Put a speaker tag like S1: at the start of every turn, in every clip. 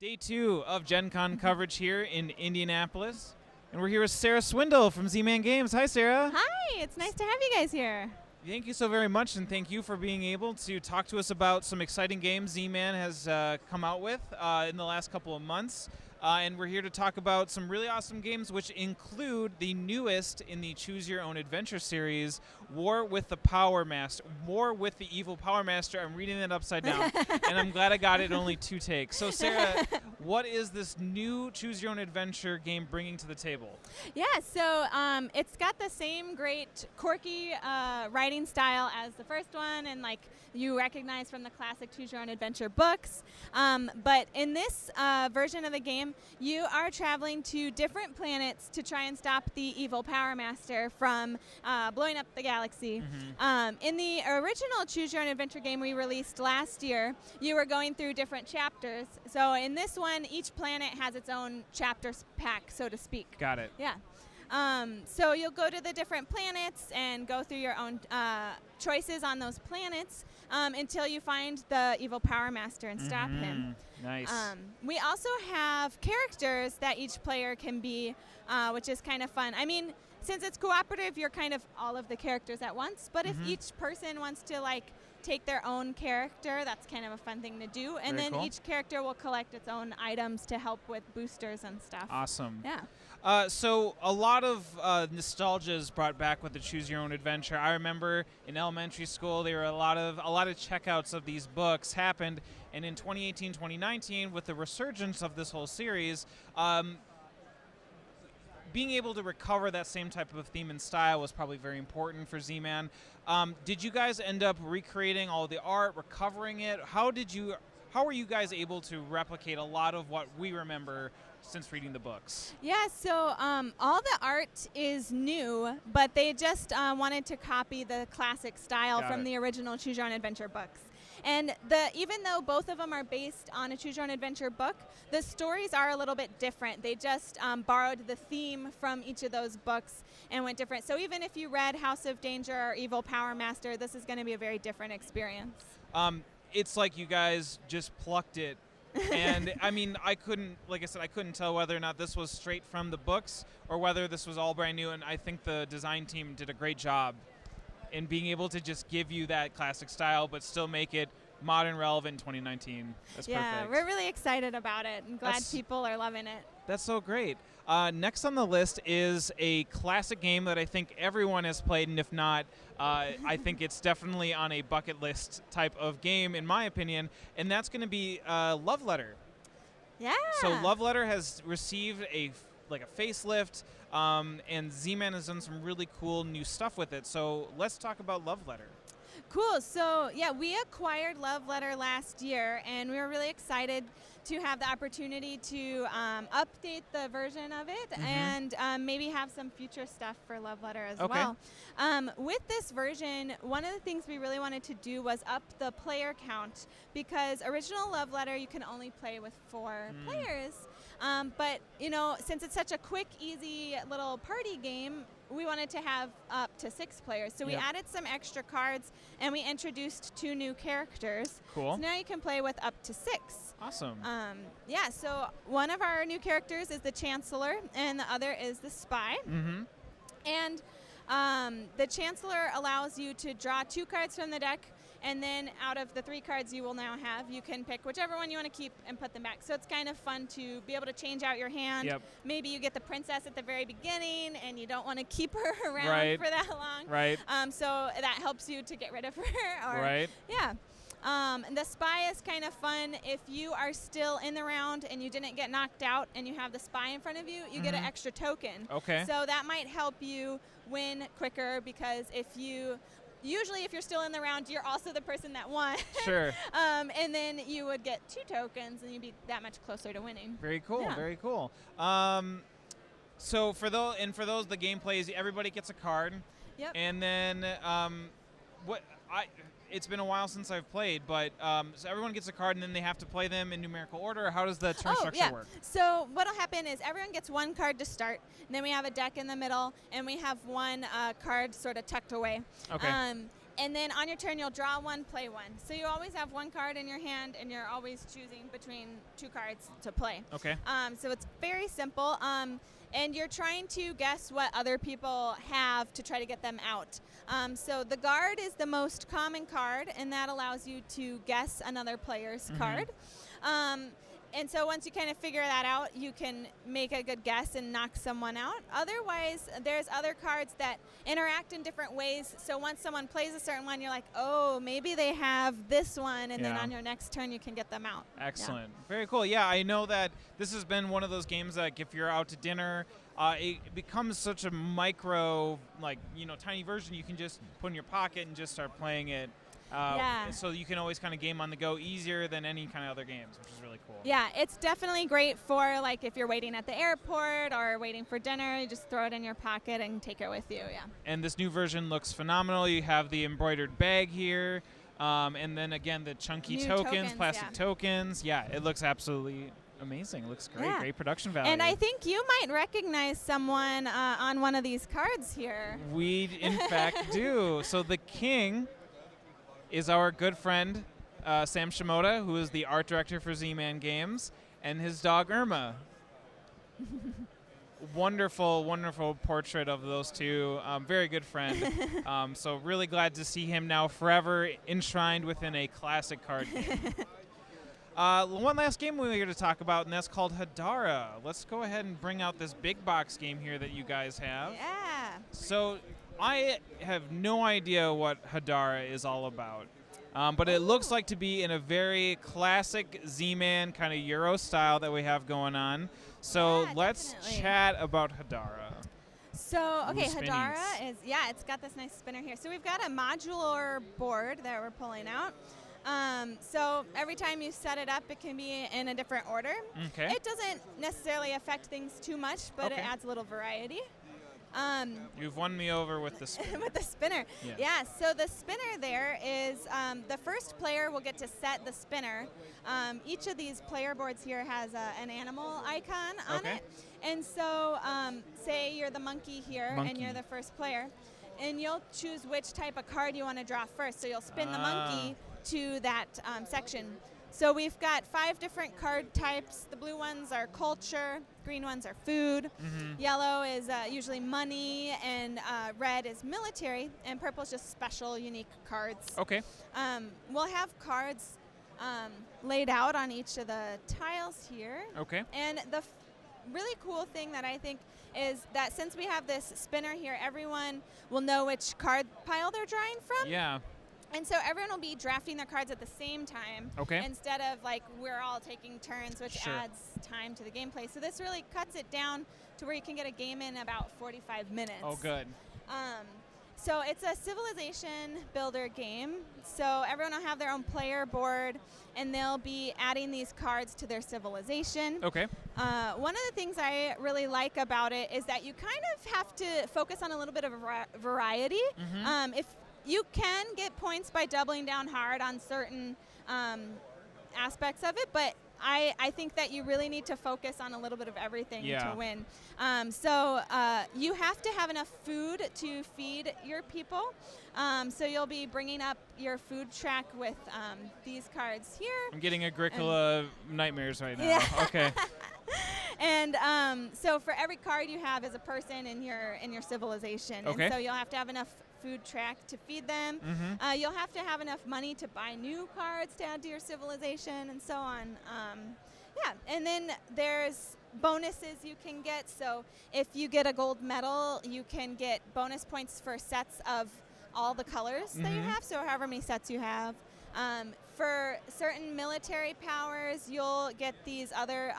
S1: Day 2 of Gen Con coverage here in Indianapolis. And we're here with Sarah Swindle from Z-Man Games. Hi, Sarah.
S2: Hi, it's nice to have you guys here.
S1: Thank you so very much, and thank you for being able to talk to us about some exciting games Z-Man has come out with in the last couple of months. And we're here to talk about some really awesome games, which include the newest in the Choose Your Own Adventure series, War with the Power Master. War with the Evil Power Master. I'm reading it upside down, and I'm glad I got it in only 2 takes. So, Sarah, what is this new Choose Your Own Adventure game bringing to the table?
S2: Yeah, so it's got the same great quirky writing style as the first one, and like you recognize from the classic Choose Your Own Adventure books. But in this version of the game, you are traveling to different planets to try and stop the evil Power Master from blowing up the galaxy. In the original Choose Your Own Adventure game we released last year, you were going through different chapters. So in this one, each planet has its own chapter pack, so to speak.
S1: Got it.
S2: Yeah. So you'll go to the different planets and go through your own choices on those planets until you find the evil Power Master and stop him.
S1: Nice.
S2: We also have characters that each player can be, which is kind of fun. I mean, since it's cooperative, you're kind of all of the characters at once. But if each person wants to like take their own character, that's kind of a fun thing to do. And
S1: Very
S2: then
S1: cool.
S2: each character will collect its own items to help with boosters and stuff.
S1: Awesome.
S2: Yeah.
S1: So a lot of nostalgia is brought back with the Choose Your Own Adventure. I remember in elementary school there were a lot of checkouts of these books happened, and in 2018, 2019, with the resurgence of this whole series, being able to recover that same type of theme and style was probably very important for Z-Man. Did you guys end up recreating all the art, recovering it? How were you guys able to replicate a lot of what we remember since reading the books?
S2: Yeah, so all the art is new, but they just wanted to copy the classic style
S1: Got
S2: from
S1: it.
S2: the original Choose Your Own Adventure books. And even though both of them are based on a Choose Your Own Adventure book, the stories are a little bit different. They just borrowed the theme from each of those books and went different. So even if you read House of Danger or Evil Power Master, this is going to be a very different experience.
S1: It's like you guys just plucked it. And I mean, I couldn't tell whether or not this was straight from the books or whether this was all brand new. And I think the design team did a great job in being able to just give you that classic style, but still make it modern relevant in 2019. That's
S2: Yeah,
S1: perfect.
S2: we're really excited about it and glad
S1: That's-
S2: people are loving it.
S1: That's so great. Next on the list is a classic game that I think everyone has played, and if not, I think it's definitely on a bucket list type of game, in my opinion, and that's going to be Love Letter.
S2: Yeah.
S1: So Love Letter has received a facelift, and Z-Man has done some really cool new stuff with it. So let's talk about Love Letter.
S2: Cool. So, yeah, we acquired Love Letter last year, and we were really excited to have the opportunity to update the version of it and maybe have some future stuff for Love Letter as well. With this version, one of the things we really wanted to do was up the player count, because original Love Letter you can only play with 4 players. But, you know, since it's such a quick, easy little party game, we wanted to have up to 6 players. So we added some extra cards, and we introduced 2 new characters.
S1: Cool.
S2: So now you can play with up to 6.
S1: Awesome.
S2: Yeah, so one of our new characters is the Chancellor, and the other is the Spy. And the Chancellor allows you to draw 2 cards from the deck, and then out of the 3 cards you will now have, you can pick whichever one you want to keep and put them back. So it's kind of fun to be able to change out your hand. Maybe you get the princess at the very beginning and you don't want to keep her around for that long. So that helps you to get rid of her. Yeah. And the Spy is kind of fun. If you are still in the round and you didn't get knocked out and you have the Spy in front of you, you get an extra token. So that might help you win quicker, because usually if you're still in the round, you're also the person that won. And then you would get 2 tokens and you'd be that much closer to winning.
S1: Very cool.
S2: Yeah.
S1: Very cool. So for those, the gameplay is everybody gets a card. And then it's been a while since I've played, but so everyone gets a card and then they have to play them in numerical order. How does the turn structure work?
S2: So what'll happen is everyone gets 1 card to start, and then we have a deck in the middle, and we have 1 card sort of tucked away. And then on your turn, you'll draw one, play one. So you always have one card in your hand, and you're always choosing between 2 cards to play.
S1: Okay.
S2: So it's very simple. And you're trying to guess what other people have to try to get them out. So the guard is the most common card, and that allows you to guess another player's card. And so once you kind of figure that out, you can make a good guess and knock someone out. Otherwise, there's other cards that interact in different ways. So once someone plays a certain one, you're like, oh, maybe they have this one, and then on your next turn, you can get them out.
S1: Excellent. Very cool. Yeah, I know that this has been one of those games that if you're out to dinner, it becomes such a micro, like, tiny version you can just put in your pocket and just start playing it. So you can always kind of game on the go easier than any kind of other games, which is really cool.
S2: Yeah, it's definitely great for, like, if you're waiting at the airport or waiting for dinner, you just throw it in your pocket and take it with you,
S1: And this new version looks phenomenal. You have the embroidered bag here, and then, again, the chunky tokens, plastic tokens. Yeah, it looks absolutely amazing. It looks great. Great production value.
S2: And I think you might recognize someone on one of these cards here.
S1: We, in fact, do. So the king is our good friend, Sam Shimoda, who is the art director for Z-Man Games, and his dog, Irma. Wonderful, wonderful portrait of those two. Very good friend. So really glad to see him now forever enshrined within a classic card game. One last game we're here to talk about, and that's called Hadara. Let's go ahead and bring out this big box game here that you guys have.
S2: Yeah.
S1: So I have no idea what Hadara is all about, but it looks like to be in a very classic Z-Man kind of Euro style that we have going on. So let's chat about Hadara.
S2: So, okay, Hadara is, it's got this nice spinner here. So we've got a modular board that we're pulling out. So every time you set it up, it can be in a different order.
S1: Okay.
S2: It doesn't necessarily affect things too much, but it adds a little variety.
S1: You've won me over with the spinner.
S2: With the spinner. Yeah, so the spinner there is the first player will get to set the spinner. Each of these player boards here has an animal icon on it. And so say you're the monkey here and you're the first player, and you'll choose which type of card you want to draw first. So you'll spin the monkey to that section. So we've got 5 different card types. The blue ones are culture, green ones are food, yellow is usually money, and red is military, and purple is just special, unique cards.
S1: Okay.
S2: We'll have cards laid out on each of the tiles here.
S1: Okay.
S2: And the really cool thing that I think is that since we have this spinner here, everyone will know which card pile they're drawing from.
S1: Yeah.
S2: And so everyone will be drafting their cards at the same time instead of like we're all taking turns, which adds time to the gameplay. So this really cuts it down to where you can get a game in about 45 minutes.
S1: Oh, good.
S2: So it's a civilization builder game. So everyone will have their own player board, and they'll be adding these cards to their civilization.
S1: Okay.
S2: One of the things I really like about it is that you kind of have to focus on a little bit of variety. If you can get points by doubling down hard on certain aspects of it, but I think that you really need to focus on a little bit of everything to win. So you have to have enough food to feed your people. So you'll be bringing up your food track with these cards here.
S1: I'm getting Agricola nightmares right now.
S2: Yeah.
S1: Okay.
S2: And so for every card you have is a person in your civilization.
S1: Okay.
S2: And so you'll have to have enough food track to feed them. You'll have to have enough money to buy new cards to add to your civilization, and so on. And then there's bonuses you can get. So if you get a gold medal, you can get bonus points for sets of all the colors that you have, so however many sets you have. For certain military powers, you'll get these other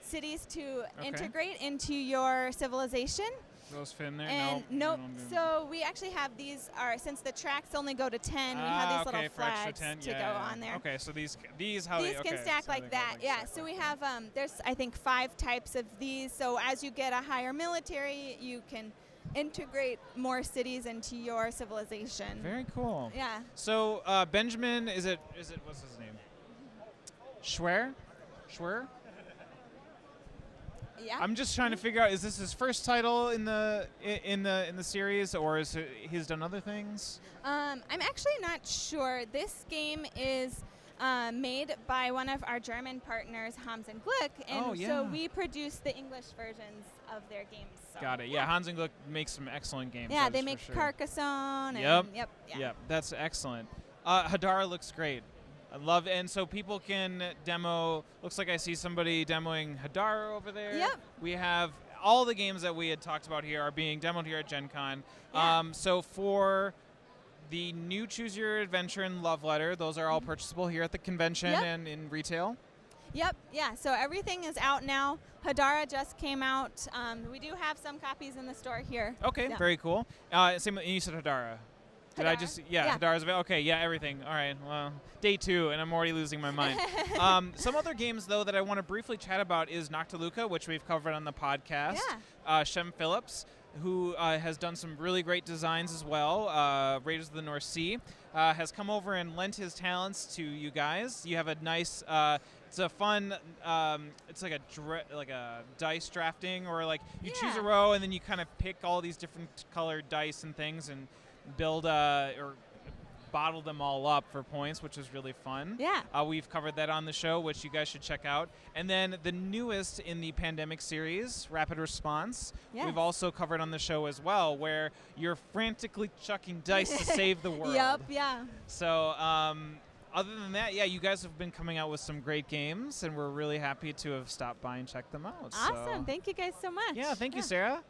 S2: cities to integrate into your civilization.
S1: Those fit in there?
S2: And nope. So we actually have these since the tracks only go to 10, we have these little flags to go on there.
S1: Okay, so these
S2: can stack like that. Yeah. So we have there's I think 5 types of these. So as you get a higher military, you can integrate more cities into your civilization.
S1: Very cool.
S2: Yeah.
S1: So Benjamin, is it what's his name? Schwer?
S2: Yeah.
S1: I'm just trying to figure out, is this his first title in the series, or he's done other things?
S2: I'm actually not sure. This game is made by one of our German partners, Hans and Gluck, and so we produce the English versions of their games. So.
S1: Got it. Yeah, Hans and Gluck makes some excellent games.
S2: Yeah, they make Carcassonne.
S1: Yep.
S2: And,
S1: Yep. That's excellent. Hadara looks great. I love it. And so people can demo. Looks like I see somebody demoing Hadara over there.
S2: Yep.
S1: We have all the games that we had talked about here are being demoed here at Gen Con.
S2: Yeah.
S1: So for the new Choose Your Adventure and Love Letter, those are all purchasable here at the convention and in retail.
S2: Yep, yeah, so everything is out now. Hadara just came out. We do have some copies in the store here.
S1: Okay, very cool. Same, you said Hadara. Did I just, Hadara's available. Okay, yeah, everything. All right, well, day 2, and I'm already losing my mind. Some other games, though, that I want to briefly chat about is Noctiluca, which we've covered on the podcast.
S2: Yeah.
S1: Shem Phillips, who has done some really great designs as well. Raiders of the North Sea has come over and lent his talents to you guys. You have a nice, it's a fun, it's like a dice drafting, or like you choose a row and then you kind of pick all these different colored dice and things and build or bottle them all up for points, which is really fun.
S2: Yeah.
S1: We've covered that on the show, which you guys should check out. And then the newest in the Pandemic series, Rapid Response, we've also covered on the show as well, where you're frantically chucking dice to save the world.
S2: Yep, yeah.
S1: So other than that, you guys have been coming out with some great games, and we're really happy to have stopped by and checked them out.
S2: Awesome. Thank you guys so much.
S1: Yeah, thank you, Sarah.